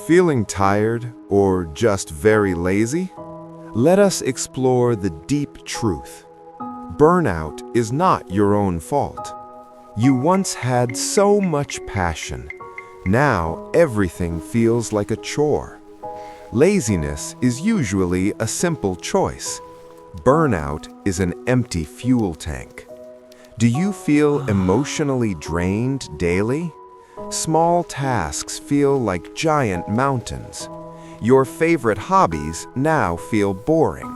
Feeling tired or just very lazy? Let us explore the deep truth. Burnout is not your own fault. You once had so much passion. Now everything feels like a chore. Laziness is usually a simple choice. Burnout is an empty fuel tank. Do you feel emotionally drained daily? Small tasks feel like giant mountains. Your favorite hobbies now feel boring.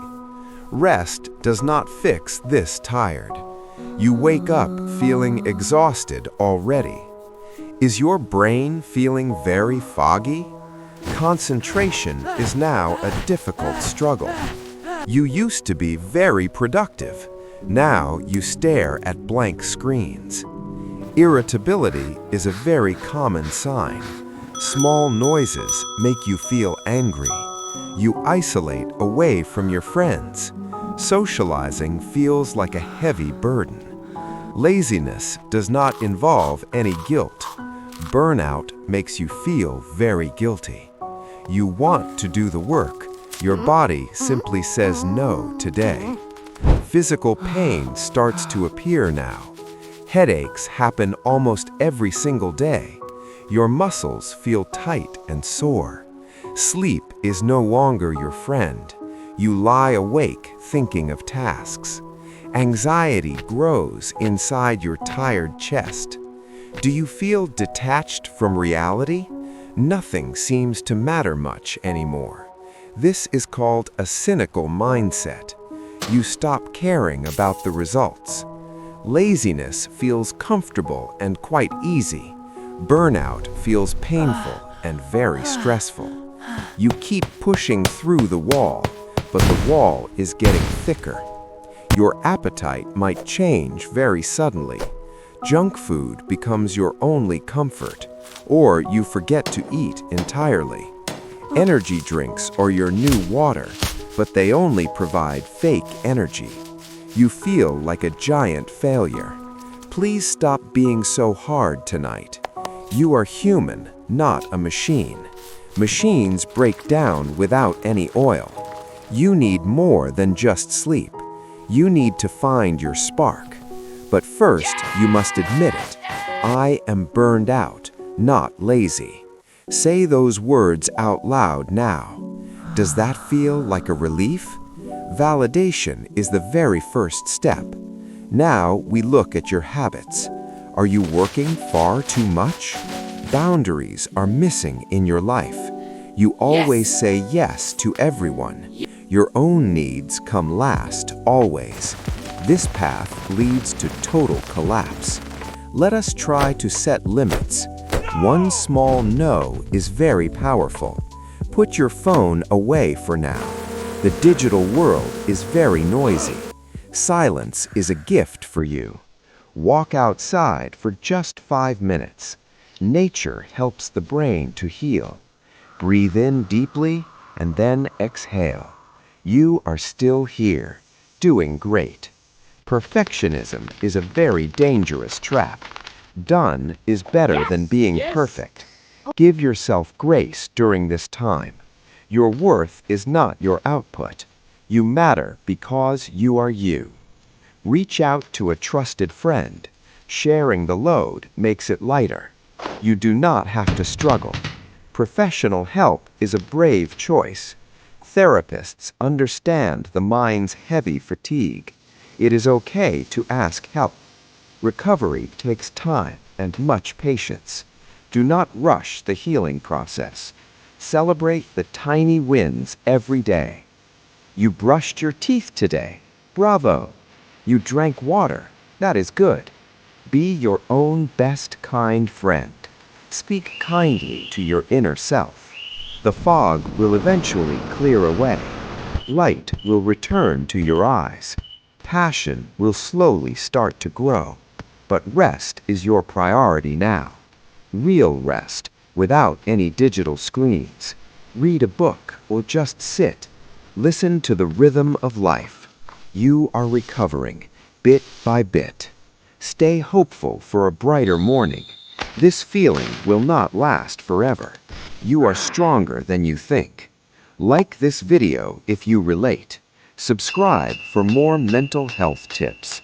Rest does not fix this tired. You wake up feeling exhausted already. Is your brain feeling very foggy? Concentration is now a difficult struggle. You used to be very productive. Now you stare at blank screens. Irritability is a very common sign. Small noises make you feel angry. You isolate away from your friends. Socializing feels like a heavy burden. Laziness does not involve any guilt. Burnout makes you feel very guilty. You want to do the work. Your body simply says no today. Physical pain starts to appear now. Headaches happen almost every single day. Your muscles feel tight and sore. Sleep is no longer your friend. You lie awake thinking of tasks. Anxiety grows inside your tired chest. Do you feel detached from reality? Nothing seems to matter much anymore. This is called a cynical mindset. You stop caring about the results. Laziness feels comfortable and quite easy. Burnout feels painful and very stressful. You keep pushing through the wall, but the wall is getting thicker. Your appetite might change very suddenly. Junk food becomes your only comfort, or you forget to eat entirely. Energy drinks are your new water, but they only provide fake energy. You feel like a giant failure. Please stop being so hard tonight. You are human, not a machine. Machines break down without any oil. You need more than just sleep. You need to find your spark. But first, you must admit it. I am burned out, not lazy. Say those words out loud now. Does that feel like a relief? Validation is the very first step. Now we look at your habits. Are you working far too much? Boundaries are missing in your life. You always say yes to everyone. Your own needs come last, always. This path leads to total collapse. Let us try to set limits. One small no is very powerful. Put your phone away for now. The digital world is very noisy. Silence is a gift for you. Walk outside for just 5 minutes. Nature helps the brain to heal. Breathe in deeply and then exhale. You are still here, doing great. Perfectionism is a very dangerous trap. Done is better than being perfect. Give yourself grace during this time. Your worth is not your output. You matter because you are you. Reach out to a trusted friend. Sharing the load makes it lighter. You do not have to struggle. Professional help is a brave choice. Therapists understand the mind's heavy fatigue. It is okay to ask help. Recovery takes time and much patience. Do not rush the healing process. Celebrate the tiny wins every day. You brushed your teeth today. Bravo! You drank water. That is good. Be your own best kind friend. Speak kindly to your inner self. The fog will eventually clear away. Light will return to your eyes. Passion will slowly start to grow. But rest is your priority now. Real rest, without any digital screens. Read a book or just sit. Listen to the rhythm of life. You are recovering, bit by bit. Stay hopeful for a brighter morning. This feeling will not last forever. You are stronger than you think. Like this video if you relate. Subscribe for more mental health tips.